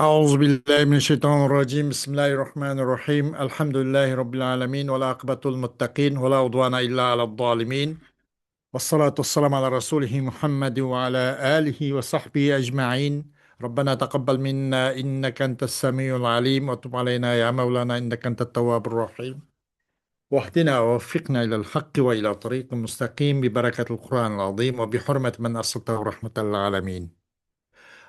أعوذ بالله من الشيطان الرجيم بسم الله الرحمن الرحيم الحمد لله رب العالمين والعاقبة للمتقين ولا عدوان إلا على الظالمين والصلاة والسلام على رسوله محمد وعلى آله وصحبه أجمعين. ربنا تقبل منا إنك أنت السميع العليم وتب علينا يا مولانا إنك أنت التواب الرحيم واهدنا ووفقنا إلى الحق وإلى طريق مستقيم ببركة القرآن العظيم وبحرمة من أرسلته رحمة للعالمين.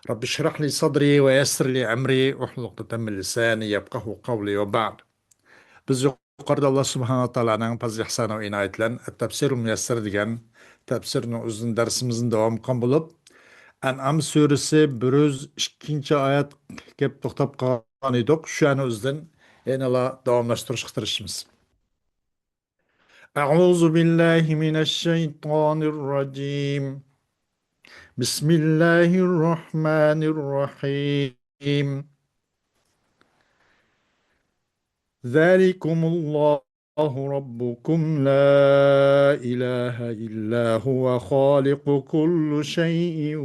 رب اشرح لي صدري ويسر لي أمري واحلل عقدة من لساني يفقهوا قولي وبعد. Biz yuqorida Alloh subhanahu va taoloning fazl ihsoni va inoyati bilan At-Tafsirul Muyassar degan tafsirni uzun darsimizni davom qilgan bo'lib, An'am surasi 102 oyat kelib to'xtab qolgan edik. Shuni o'zidan yana davomlashtirishga tirishamiz. A'udzu billahi minash shaytonir rojim. Bismillahirrahmanirrahim. ذلكم الله ربكم لا إله إلا هو خالق كل شيء.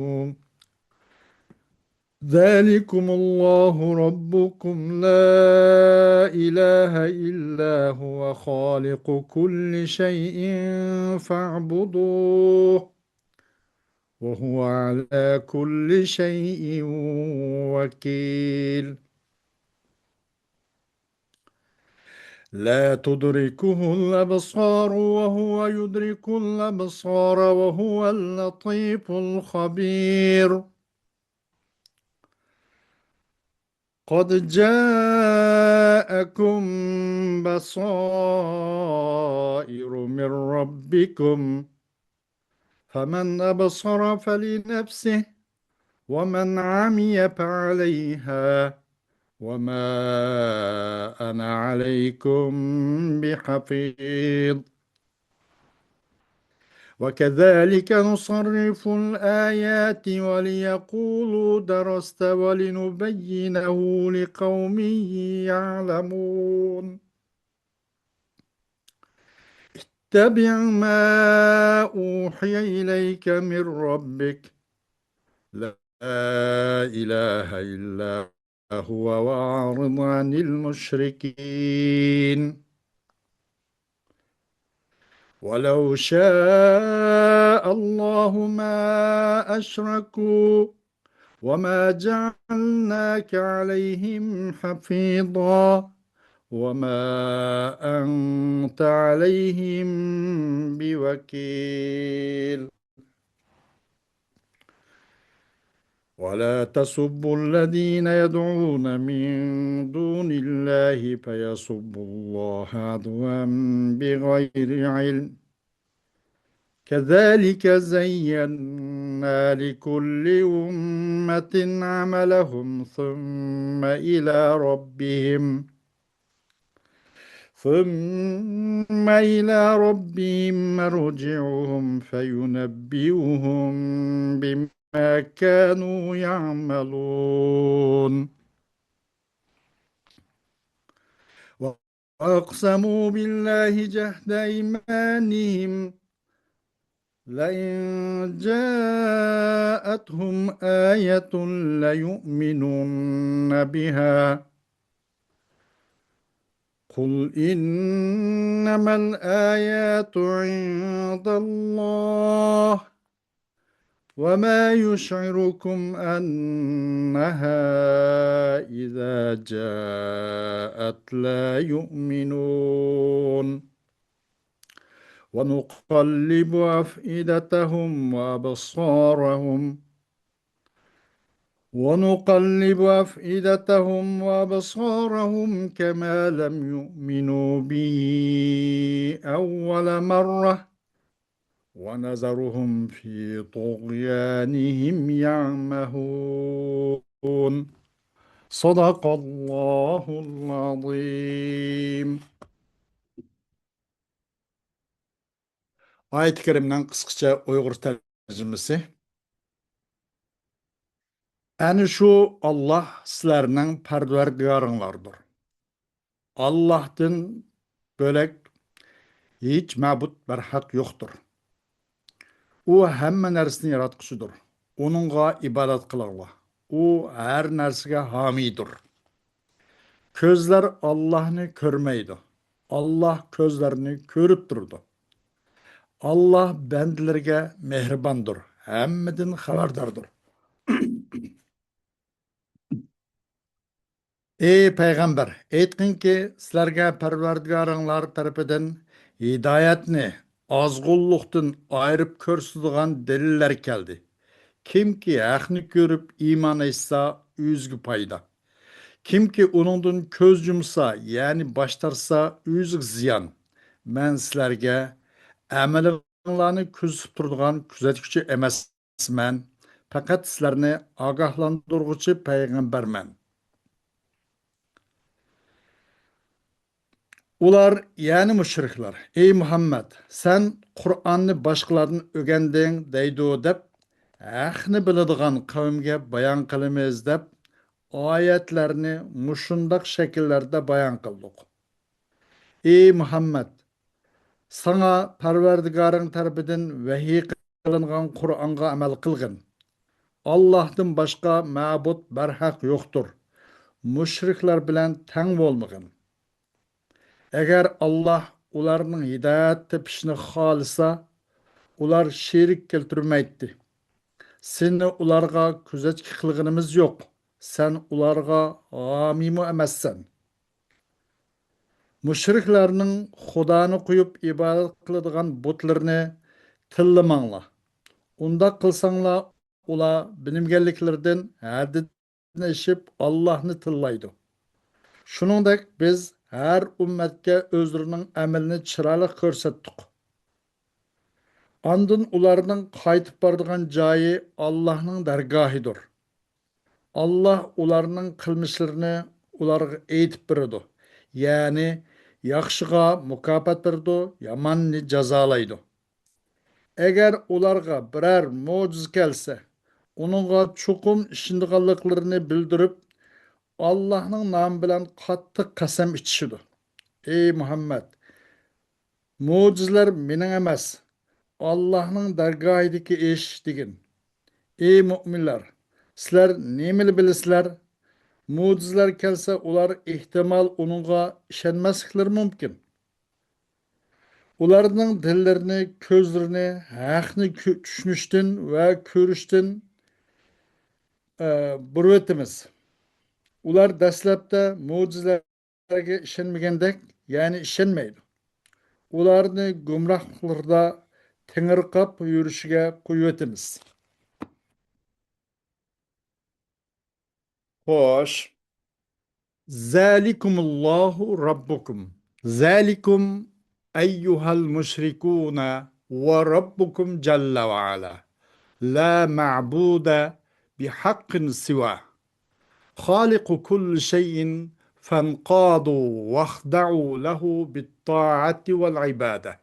ذلكم الله ربكم لا إله إلا هو خالق كل شيء فاعبدوه وهو على كل شيء وكيل. لا تدركه الأبصار وهو يدرك الأبصار وهو اللطيف الخبير. قد جاءكم بصائر من ربكم فمن أبصر فلنفسه ومن عمي فعليها وما أنا عليكم بحفيظ. وكذلك نصرف الآيات وليقولوا درست ولنبينه لقوم يعلمون. اتبع ما أوحي إليك من ربك لا إله إلا هو وأعرض عن المشركين. ولو شاء الله ما أشركوا وما جعلناك عليهم حفيظا وما أنت عليهم بوكيل. ولا تسبوا الذين يدعون من دون الله فيسبوا الله عدوا بغير علم كذلك زينا لكل أمة عملهم ثم إلى ربهم مرجعهم فينبئهم بما كانوا يعملون. وأقسموا بالله جهد أيمانهم لئن جاءتهم آية ليؤمنن بها قل إنما الآيات عند الله وما يشعركم أنها إذا جاءت لا يؤمنون. ونقلب أفئدتهم كما لم يؤمنوا به أول مرة ونذرهم في طغيانهم يعمهون. صدق الله العظيم. Ayet-i Kerim'den kısaca Uygur tercümesi. Әні şu Allah sizlerinin parvardigarınlardır. Allah'tan bölek hiç mabut bir hak yoktur. O hemme nersini yaratqısıdır. Onunğa ibadet kılırlar. u har narsaga homiydir. Ko'zlar Allohni ko'rmaydi. Alloh ko'zlarini ko'rib turdi. Alloh bandalariga mehribondir, hammadan xabardordir. Ey payg'ambar, aytqinki, sizlarga Parvardigoringlar tarafidan hidoyatni ozg'unlikdan ayirib ko'rsatadigan dalillar keldi. Kimki haqni ko'rib iymon etsa, o'ziga foyda. Kimki uningdan ko'z yumsa, ya'ni bosh tortsa, o'ziga ziyon. Men sizlarga amalinglarni kuzatib turadigan kuzatuvchi emasman. Faqat sizlarni ogohlantiruvchi payg'ambarman. Ular yani müşrikler. Ey Muhammed, sen Kur'an'ı başkalarının öğendin deydi deb, haqni biladigan kavimge bayan qilamiz deb, ayetlerini muşundak şekillerde bayan kıldık. Ey Muhammed, sana Parvardigarın tarafından vahiy kılıngan Kur'an'a amel kılgın. Allah'tan başka ma'bud berhaq yoktur. Müşrikler bilen teng bolmagın. Eğer Allah ularning hidoyat tepishini xohlasa, ular sherik keltirmaydi. Seni ularga kuzatchi qilganimiz yo'q. Sen ularga homiymi emassan. Mushriklarning Xudoni qo'yib ibodat qiladigan butlarni tillamanglar. Unda qilsanglar, ular bilimganliklardan haddidan oshib Allohni tillaydi. Shuningdek biz her ummatga o'zlarining amalini chiroyli ko'rsatdik. Andın ularning qaytib boradigan joyi Allohning dargohidir. Allah ularning qilmishlarini ularga aytib beradi. Ya'ni yaxshiga mukofot beradi, yomonni jazolaydi. Agar ularga biror mo'jiz kelsa, uningga chuqum ishonganliklarini bildirib, Allohning nomi bilan qattiq qasam ichishidi. Ey Muhammed, mo'jizlar mening emas, Allohning dargohidagi ish degin. Ey mu'minlar, sizlar nimani bilasizlar? Mo'jizlar kelsa, ular ehtimol uningga ishonmasliklari mumkin. Ularning dillarini, ko'zlarini haqni tushunishdan va ko'rishdan burvatimiz. Ular dastlabda mo'jizalarga ishonmagandek, ya'ni ishonmaydi. Ularni gumrohliklarda tengirqab yurishiga qo'yib. Xo'sh, zalikumullohu rabbukum. Zalikum ayyuhal mushrikuna va rabbukum jalla va ala. La ma'buda bihaqqin siwa. خالق كل شيء فانقادوا واخضعوا له بالطاعة والعبادة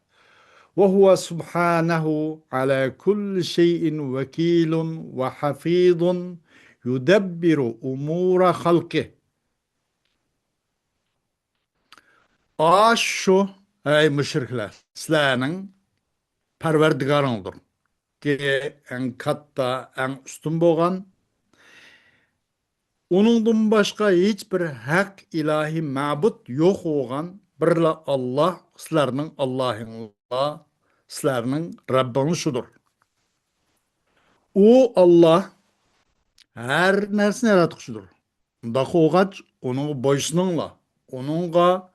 وهو سبحانه على كل شيء وكيل وحفيظ يدبر أمور خلقه. Aşu ey müşrikler, sizlerinin perverdigarındır ki en katta en üstün boğan, onundan başka hiçbir hak ilahi ma'bud yok olan birla Allah, sizlerinin Allah'ınla, sizlerinin Rabbiniz şudur. O Allah her nersini yaratıkçıdır. Undaq oğaç onun boysununla, onunla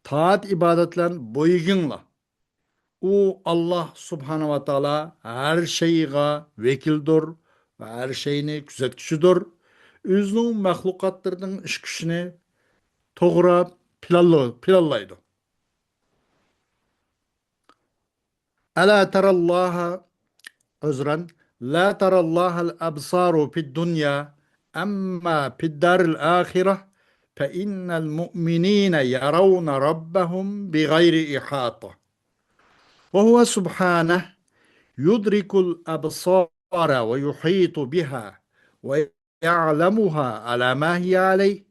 taat ibadetlen boyugunla. O Allah subhanahu ve taala her şeyine vekildir ve her şeyini küzetçidir. Özünün mahlukatlarının iş gücünü toğra planlaydı. Ela terallaha özren la terallahal absaru fid dunya amma fid daril ahireh fe innel mu'minine yaravne rabbahum bi gayri ihata. Ve huve subhaneh yudrikul absara ve yuhitu biha ve ya'lemuha ala ma hiye aleyh.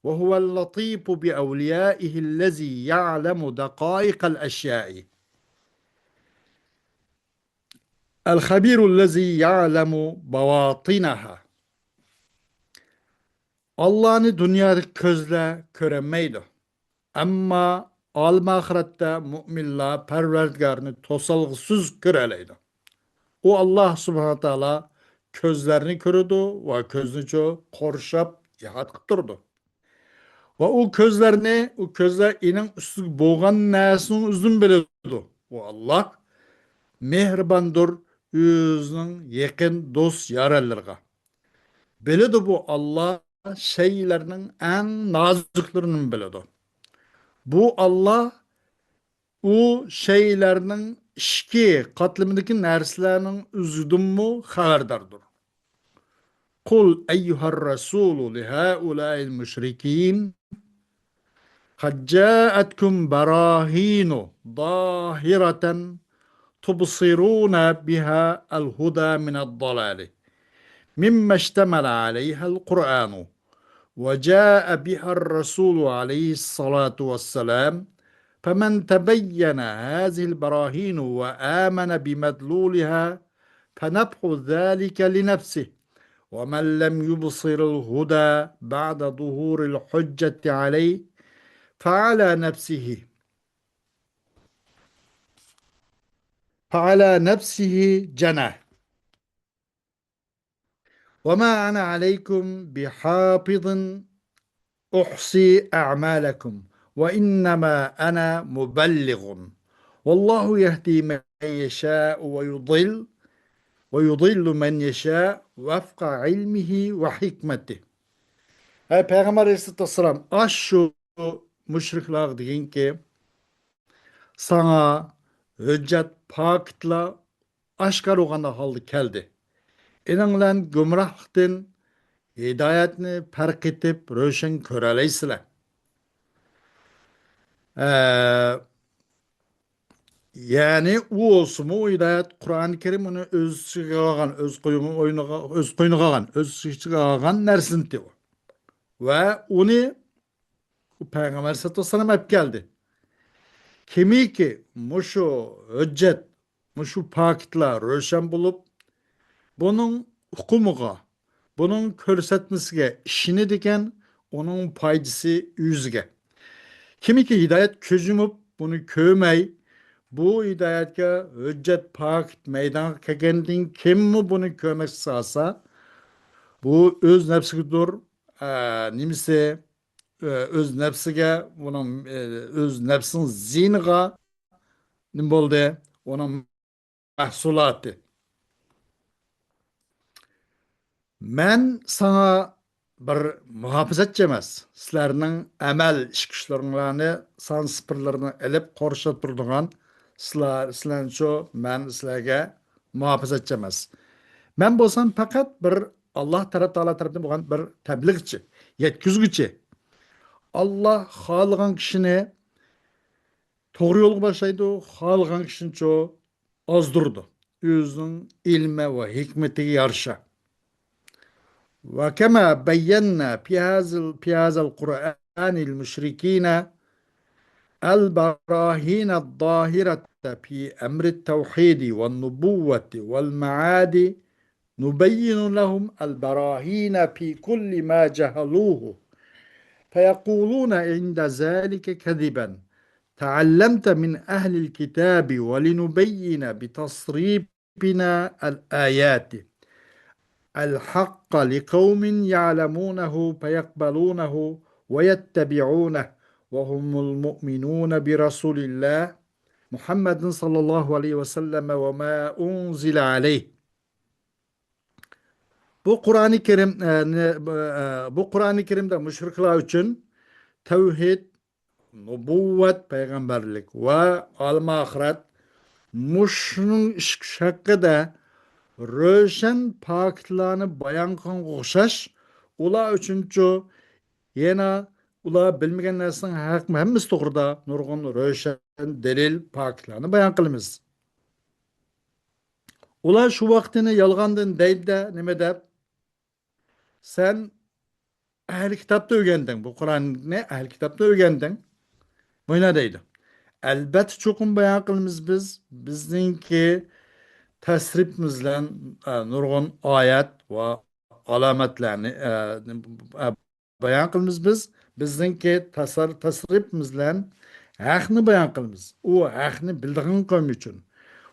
وهو اللطيف بأوليائه الذي يعلم دقائق الأشياء الخبير الذي يعلم بواطنها Allah'ını dünyadaki közle köremeydi. Ama alim ahirette müminler perverdigarını tosalgısız köreleydi. O Allah subhanahu taala közlerini körüdü ve közünü çok korşap yahat kıtırdı. Ve o közler inin üstü boğan nesinin üzüm bilirdi. O Allah mehribandır özünün yakın dost yararlarına. Bilirdi bu Allah şeylerinin en naziklerinin bilirdi. Bu Allah o şeylerinin işki katlimindeki nerslerinin üzüdün mü haberdardır. Kul eyyuhar rasulü lihaulâil müşrikîn قد جاءتكم براهين ظاهرة تبصرون بها الهدى من الضلال مما اشتمل عليها القرآن وجاء بها الرسول عليه الصلاة والسلام فمن تبين هذه البراهين وآمن بمدلولها فنبح ذلك لنفسه ومن لم يبصر الهدى بعد ظهور الحجة عليه فعلى نفسه فعلى نفسه جنى وما أنا عليكم بحافظ أحصي أعمالكم وإنما أنا مبلغ والله يهدي من يشاء ويضل من يشاء وفق علمه وحكمته. Ey Peygamber Aleyhisselam aş şu müşrikler deyin ki sana hüccet pakitla aşkar olganda halde keldi. Eninglen gümrahlıktan hidayetini fark etip röşen köreleysizler. Ee, yani o olsun mu o hidayet Kur'an-ı Kerim onu öz içine algan, öz koyunu algan, öz içine algan nersinti o. Ve onu Peygamber sallallahu aleyhi ve sellem hep geldi. Kimi ki muşu hüccet, muşu pakitler röşen bulup bunun hukumuga, bunun körsetmesiga işini diken onun paydası yüzge. Kimi ki hidayet közümüp bunu kövmey, bu hidayetke hüccet pak meydan kelgendin kim mi bunu kövmek sağsa, bu öz nefsidir, nimse öz nefsige, bunun öz nefsin ziniga nim boldu, onun mahsulatı. Men sana bir muhafizatçı emas. Sizlarning amal ish-kuchlaringlarni, san-sipirlarini ilib qorishib turadigan sizlarni men sizlarga muhofizatchi emas. Men bo'lsam faqat bir Alloh taolo tarafidan bo'lgan bir tabliğchi, yetkizguchi. Alloh xohlagan kishini to'g'ri yo'lga boshlaydi, xohlagan kishini ozdirdi. O'zining ilmi va hikmatiga yarasha. وكما بينا في هذا القرآن المشركين البراهين الظاهرة في أمر التوحيد والنبوة والمعاد نبين لهم البراهين في كل ما جهلوه فيقولون عند ذلك كذبا تعلمت من أهل الكتاب ولنبين بتصريفنا الآيات الحق لقوم يعلمونه فيقبلونه ويتبعونه وهم المؤمنون برسول الله محمد صلى الله عليه وسلم وما أنزل عليه. Bu Kur'an-ı Kerim'de müşrikler için tevhid, nübüvvet, peygamberlik ve al-ahiret muşnun hakkında Röşen paketlerini bayan kılgan okşaş, ular üçüncü yine ular bilmegen narsaning haqqi hammasi to'g'rida nurg'un ro'shan delil paketlerini bayan qilamiz. Ular şu vaqtini yolg'ondan deydi nima deb? Sen ahli kitobda o'rganding, bu Qur'onni ahli kitobda o'rganding. Buyna deydi. Albatta cho'qim bayan qilamiz biz. Bizningki tasrifimiz bilan nurg'un oyat va alomatlarni bayon qilamiz biz. Bizningki tasrifimiz bilan haqni bayon qilamiz. U haqni bildigan qavm uchun.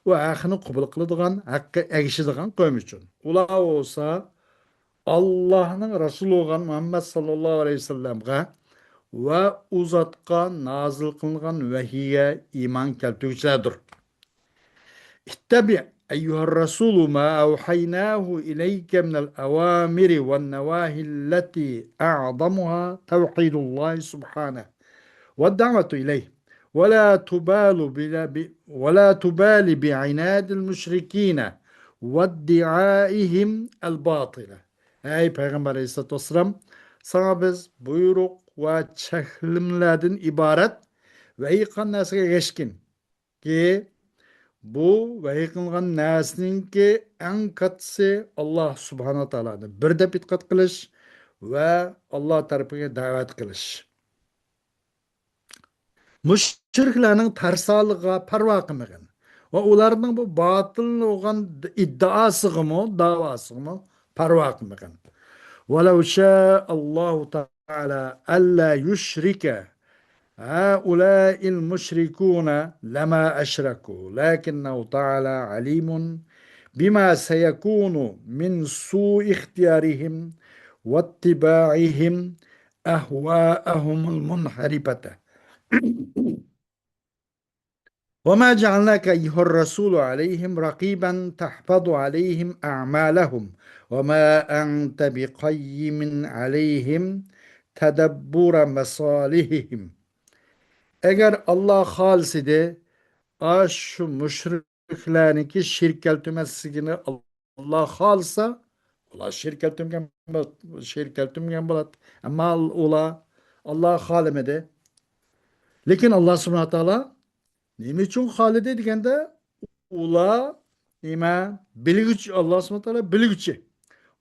U haqni qabul qiladigan, haqqa erishadigan qavm uchun. Ular olsa Allohning rasuli bo'lgan Muhammad sallallohu alayhi vasallamga va u zotga nozil qilingan vahiyga iymon keltiruvchilardir. اتبع أيها الرسول ما أوحيناه إليك من الأوامر والنواهي التي أعظمها توحيد الله سبحانه والدعوة إليه ولا تبال بعناد المشركين وادعائهم الباطلة. Ey Peygamber Aleyhisselatü Vesselam, sana biz buyruk ve çeklimlerden ibaret ve yıkan nesine geçkin ki bu ve yıkılgan nesninki en katısı Allah subhanahu wa ta'ala'nı bir de bitkat kılış ve Allah tarafına davet kılış. Müşriklerin tersalığa parva kılmagan ve onların bu batıl olan iddiası mı, davası mı parva kılmagan. وَلَوْ شَاءَ اللّٰهُ تَعَالَى أَلَّا يُشْرِكَ هؤلاء المشركون لما أشركوا لكنه تعالى عليم بما سيكون من سوء اختيارهم واتباعهم أهواءهم المنحرفة. وما جعلناك أيها الرسول عليهم رقيبا تحفظ عليهم أعمالهم وما أنت بقيم عليهم تدبر مصالحهم. Eğer Allah halis ide, şu müşriklerinki şirk keltürmesini Allah halsa, ular şirk keltürmegen bolat. Ama ular Allah halimede. Lekin Allah subhanahu wa ta'ala nima uchun halide deganda, ular nima bilguchi, Allah subhanahu wa ta'ala bilguchi.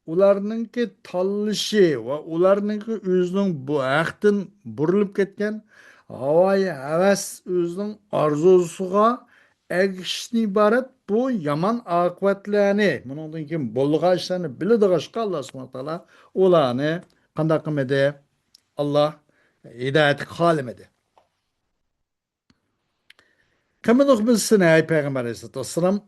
Ularninki tanlışı ve ularninki özünün bu haqdan burilib ketgan havayı heves özünün arzusuga erişishni ibaret bu yaman akıbetlerini, bundan kim bolluğa işlerini biladiğaşqa Allah subhanahu wa ta'ala ularni qanday qilmadi? Allah hidayet halimedi. Kimidik bilsin ey Peygamber Aleyhisselatü Vesselam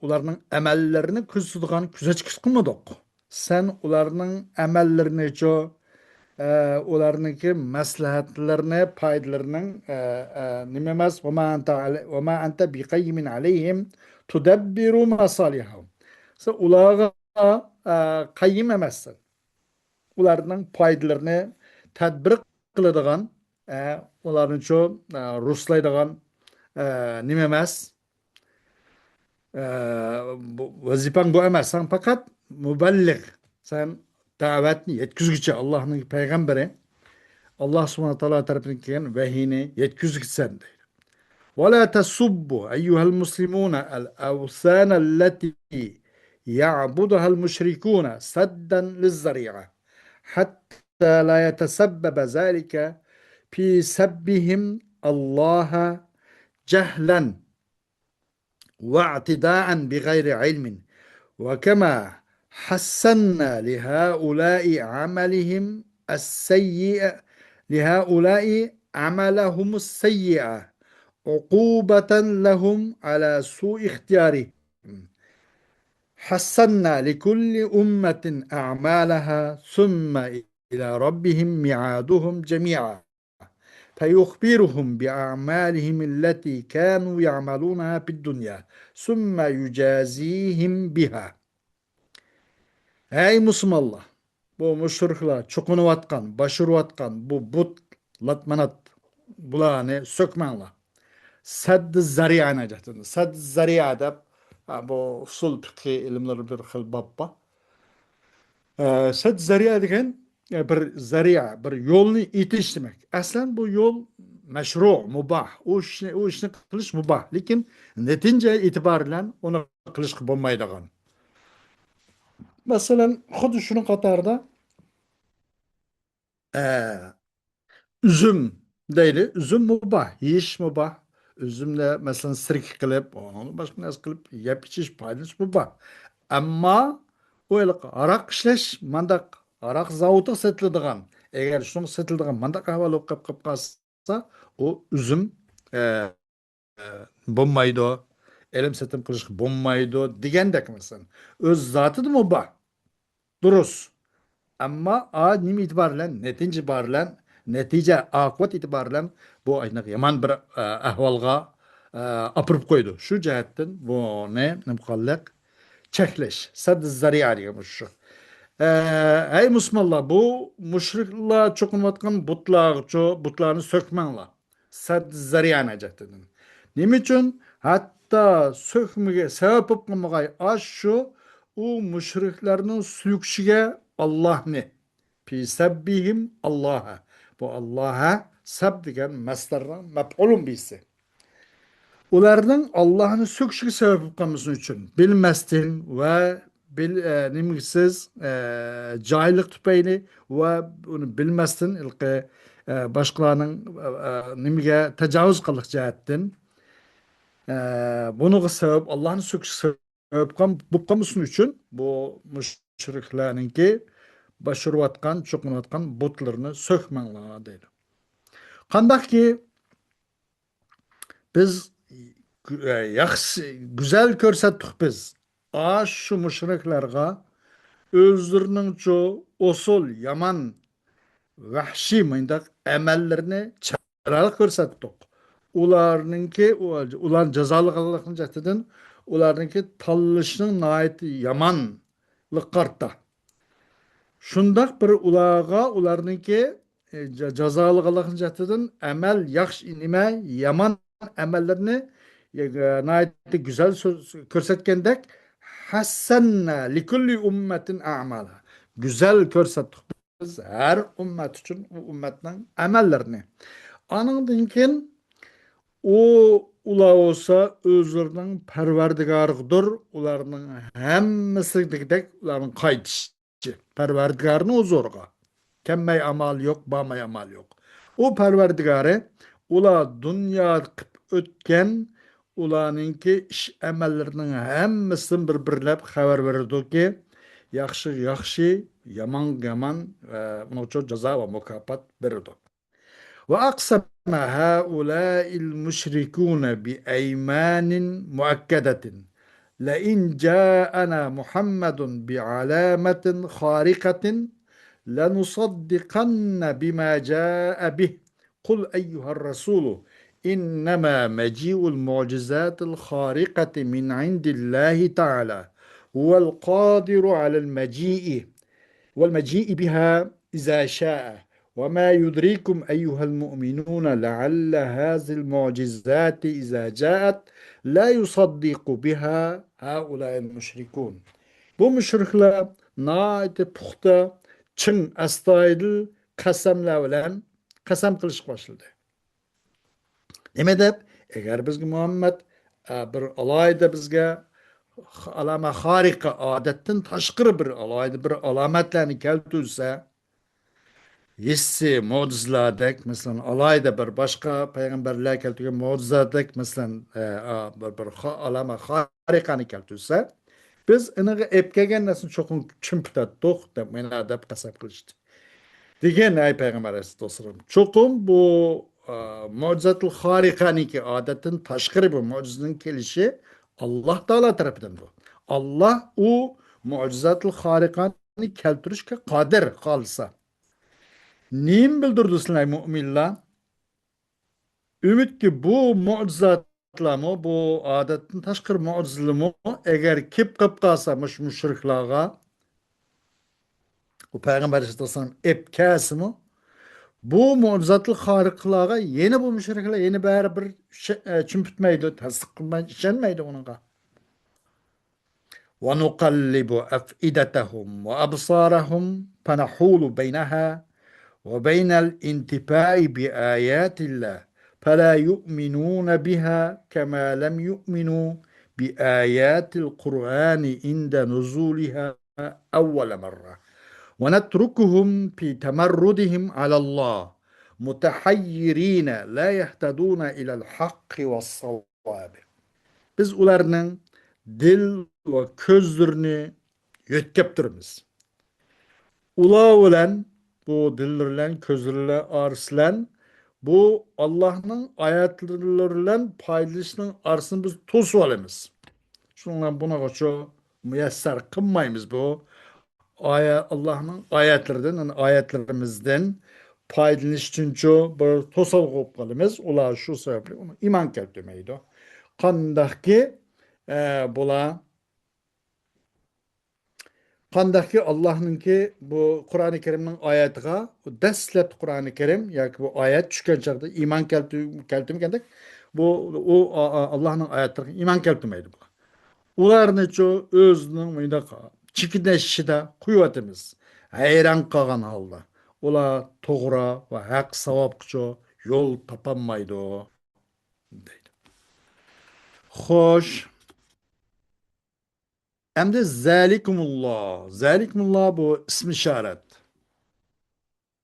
ularning amallerini kuzatadigan kuzatchisi qilmadik. Sen ularning amallerini ularniki maslahatlarini, paydalarının nima emas ve ma anta biqayyimin alayhim tudabbiru masalihahum. Sen ularga qayyim emassan. Ularning paydalarını tadbir qiladigan, ularni ruslaydigan nima emas. Vazifan bu emas. Sen fakat muballigh. Sen davetni yetkizgichi, Allah'ın peygamberi, Allah subhanahu teala tarafından gelen vahiyini yetkizgitsen deydi. وَلَا تَسُبُّوا أَيُّهَا الْمُسْلِمُونَ الْأَوْثَانَ الَّتِي يَعْبُدُهَا الْمُشْرِكُونَ سَدًّا لِلذَّرِيعَةِ حَتَّى لَا يَتَسَبَّبَ ذَلِكَ فِي سَبِّهِمْ اللَّهَ جَهْلًا وَاعْتِدَاءً بِغَيْرِ عِلْمٍ وَكَمَا حسنا لهؤلاء عملهم السيئة عقوبة لهم على سوء اختيارهم. حسنا لكل أمة أعمالها ثم إلى ربهم ميعادهم جميعا فيخبرهم بأعمالهم التي كانوا يعملونها في الدنيا ثم يجازيهم بها. Ey Müslümanlar, bu müşrikler çokunuvatkan, başuruvatkan, bu but, latmanat, bularını sökmenler. Sadd-ı zari'a necahtınız. Sadd-ı zari'a da bu usul fıkhi ilimleri bir xil babba. Sadd-ı zari'a degen bir zari'a, bir yolunu itiş demek. Aslen bu yol meşru, mubah. O işini kılış mubah. Lekin netince itibariyle onu kılış bulmaydıgan. Mesela xuddi şunun qatarida üzüm deydi. Üzüm mubah, yeyish mubah. Üzümle mesela sirk qilib, onu boshqa narsa qilib yeb ichish foydasi mubah. Ammo o'yliq aroq ishlash, mandaq aroq zavodi sotiladigan Eğer şunu setildiğin manda kahvalı kap kalsa o üzüm e, bo'lmaydi, ilm setim qilish bo'lmaydi degandek mesela. Öz zatı da mubah. Durus. Ama a nim itibarlen, netince itibarlen, netice akıbat itibarlen bu aynak yaman bir ahvalga apırıp koydu. Şu cihetten bu ne mukallak çekleş. Sadd zari'a diyormuş şu. Ey Müslümanlar bu müşrikler çokunvatkan butlarını sökmenler. Sadd zari'a necahtetin. Nim için? Hatta sökmege sebep yapmamagay aş şu o müşriklerinin sülükşige Allah ne? Fi sebbihim Allah'a. Bu Allah'a seb degan masdardan maf'ulun birisi. Ularning Allohni so'kishiga sabab bo'lganimiz uchun bilmasdan va nimsiz johillik tufayli va uni bilmasdan boshqalarning nimaga tajovuz qilish jihatdan bunuga sabab Allohni so'kishiga sabab bo'lganimiz uchun bu mushriklarninki başırıvatkan, çokunatkan butlarını sökmanglar deydi. Qandaqki biz yaxşı, güzel körsattık biz. Şu müşriklerga özlerinin çoğu usul, yaman, vahşi mıydak emellerini çırarak körsattık. Ularınki, ulan cezalı Allah'ın cehdinden, ularınki tallışının naiti yamanlık kartta. Şundak bir ulağa ularınki cezalı Allah'ın cehdinden emel yakş inime yaman emellerini naiti güzel körsetkendek hassenna likulli ummetin a'mala. Güzel körsettik biz her ümmet için o ümmetin emellerini. Anından keyin o ula olsa özlerinin perverdigarıdır. Ularının hemmesi degdek ularının kaytışı. Perverdigarını o zorga. Kemmey amal yok, bamay amal yok. O perverdigarı ula dünya ötken ulanınki iş emellerinin hemmesini bir-birlep haber verirdi ki yaxşı yaxşı, yaman yaman bunun için ceza ve mukafat verirdi. وأقسم هؤلاء المشركون بأيمان مؤكدة لئن جاءنا محمد بعلامة خارقة لنصدقن بما جاء به قل أيها الرسول إنما مجيء المعجزات الخارقة من عند الله تعالى هو القادر على المجيء والمجيء بها إذا شاء وما يدريكم أيها المؤمنون لعل هذه المعجزات إذا جاءت لا يصدق بها هؤلاء المشركون. Bu müşrikler naiti puxta, çın, astoydil qasamlar bilan qasam qilish başladı. Nima deb? Agar bizga Muhammad bir alayda bizga alama xariqa odatdan tashqari bir alayda bir alomatlarni keltirsa hissi mo'jizalardek mesela alayda bir boshqa payg'ambarlar keltirgan mo'jizadek mesela bir alama xariqani keltirsa biz iniga epkagan narsani cho'qin tushunpitatdiq deb meni deb qasab qilishdi degan ay payg'ambar alayhissalom cho'qim bu mo'jizatul xariqaniki odatdan tashqari bu mo'jizaning kelishi Alloh taolo tarafidan bu Alloh u mo'jizatul xariqani keltirishga qodir qolsa Nim bildirdi sizlar müminler? Ümit ki bu mucizatlar mı, bu adetin taşkır mucizli mı, eğer kip kıp kalsa müşriklerine, o Peygamber Aleyhisselam epkası mı, bu mucizatlı harikalara yeni bu müşrikler yeni bir çümpütmeydi, tasdik kılmaydı, işenmeydi onunla. وَنُقَلِّبُ أَفْئِدَتَهُمْ وَأَبْصَارَهُمْ فَنَحُولُ بَيْنَهَا وبين الانتفاع بآيات الله فلا يؤمنون بها كما لم يؤمنوا بآيات القرآن عند نزولها أول مرة ونتركهم في تمردهم على الله متحيرين لا يهتدون إلى الحق والصواب. Biz ularning dil ve közlerini yetkep turmiz. Ular bilan bu dillerinden, közlerle, arslan. Bu Allah'ın ayetleriyle paylaşının arasını biz tozu alemiz. Şundan buna koçu müyesser kılmayımız bu. Allah'ın ayetlerinden, yani ayetlerimizden paylanış için böyle tosal koyup kalımız. Ola şu sebeple onu iman keltürmeydi. Kandaki bula Kandaki Allah'ınki bu Kur'an-ı Kerim'in ayetiga dastlab Kur'an-ı Kerim yoki bu ayet tushgan chaqda iymon keltirmagandak bu Allah'ın oyatlariga iymon keltirmaydi bu. Ularni-chu o'zining bunaqa chekinashida qo'yyapmiz. Hayron qolgan holda. Ular to'g'ri va haq savobga yo'l topolmaydi deydi. Xo'sh, endi zalikumulloh. Zalikumulloh bu ism ishorat.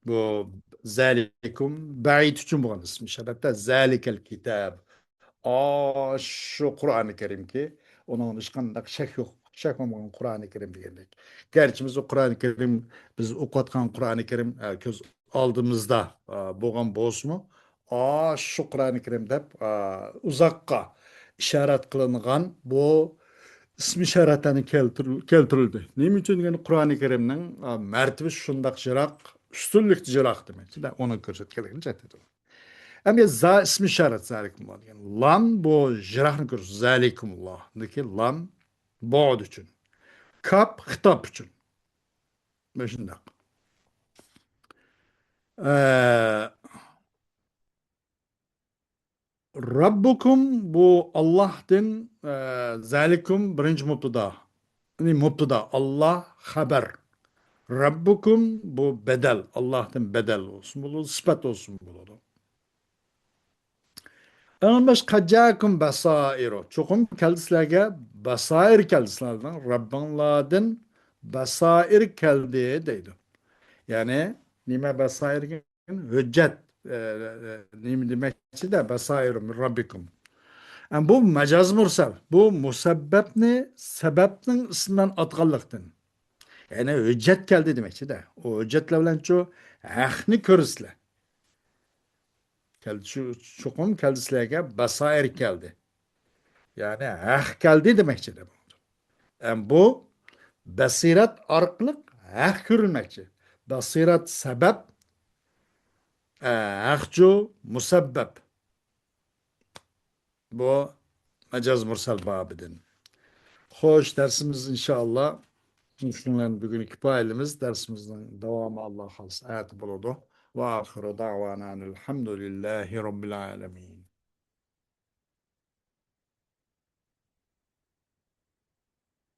Bu zalikum ba'id uchun bo'lgan ism ishoratda zalikal kitob. Şu Kur'an-ı Kerim ki onun hech qanday shak yo'q. Shak bo'lmagan Qur'oni Kerim degandek. Garchi biz o Qur'oni Kerim biz o'qiyotgan Qur'oni Kerim ko'z oldimizda bo'lgan bo'lsa-mu, shu Qur'oni Kerim deb uzoqqa ishorat qilingan bu ismi ishoratlarni keltirildi. Nima uchun deganda Qur'oni Kerimning martaba shundoq jiroq, ustunlik jiroq demakchi. Uni ko'rsatganligini aytadi. Hem ya za ismi işaret zalikumullah. Yani lam bu jirahını görürüz. Zalikumullah. Deki lam boğd için. Kap hitap için. Beşindak. Ee, Rabbukum bu Allah'ın zalikum birinci mubtada. Yani mubtada Allah haber. Rabbukum bu bedel. Allah'tan bedel olsun. Bu sıfat olsun. Bu. Anılmış kacakum basairu. Çokum keldislerge basair keldislerden. Rabbinladın basair keldi deydi. Yani nime basair gen? Hüccet. Nime demekçi de basairu min rabbikum. Yani bu mecaz mursal. Bu musebbepni sebepnin isminden atkallıktın. Yani hüccet keldi demekçi de. O hüccetle bilen çoğu ahni körüsle. Çokum keldislerge basair keldi. Yani geldi demekçidir. Yani bu basiret arqılık görülmekçi. Basiret sebep ahcu musebbep. Bu mecaz mursal babidin. Hoş dersimiz inşallah. Şunların bugün kifayelimiz dersimizin devamı Allah has ayet buludu. Ve ahiru da'vanan elhamdülillahi rabbil alemin.